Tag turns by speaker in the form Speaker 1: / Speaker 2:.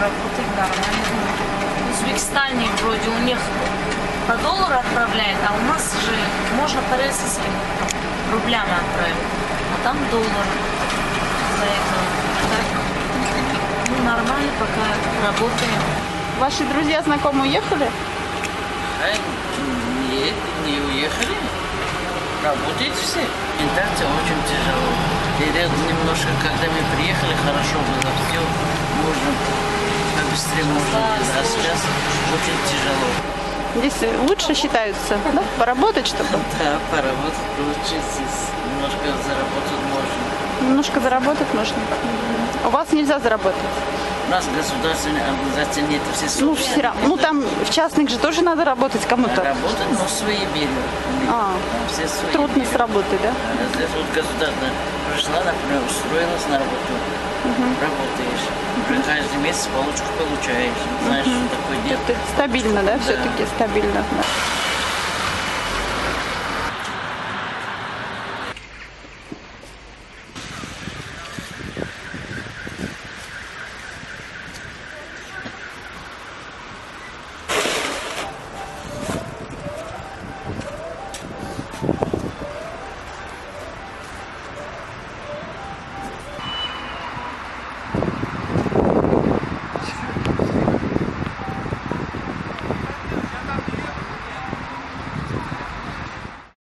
Speaker 1: работает нормально. В Узбекистане вроде у них по доллару отправляет, а у нас же можно по российским рублям отправить, а там доллар. Поэтому так, ну, нормально пока работаем.
Speaker 2: Ваши друзья, знакомые уехали?
Speaker 3: Нет, не уехали. Работают все. Интеграция очень тяжело. И немножко, когда мы приехали, хорошо было все. Можно побыстрее, можно. А сейчас очень тяжело.
Speaker 2: Здесь лучше считаются, да? Поработать, чтобы?
Speaker 3: Да, поработать лучше здесь. Немножко заработать можно.
Speaker 2: Немножко заработать можно. У вас нельзя заработать?
Speaker 3: У нас государственные организации нет, все
Speaker 2: Ну, все равно. Ну, там в частных же тоже надо работать кому-то.
Speaker 3: Работать, но свои берут. Все свои
Speaker 2: Трудно с работы, да?
Speaker 3: Здесь вот государственная пришла, например, устроилась на работу. Работаешь. Уже каждый месяц получку получаешь. Знаешь, что такое делать.
Speaker 2: Это стабильно, да?
Speaker 3: Да.
Speaker 2: Все-таки стабильно. Да.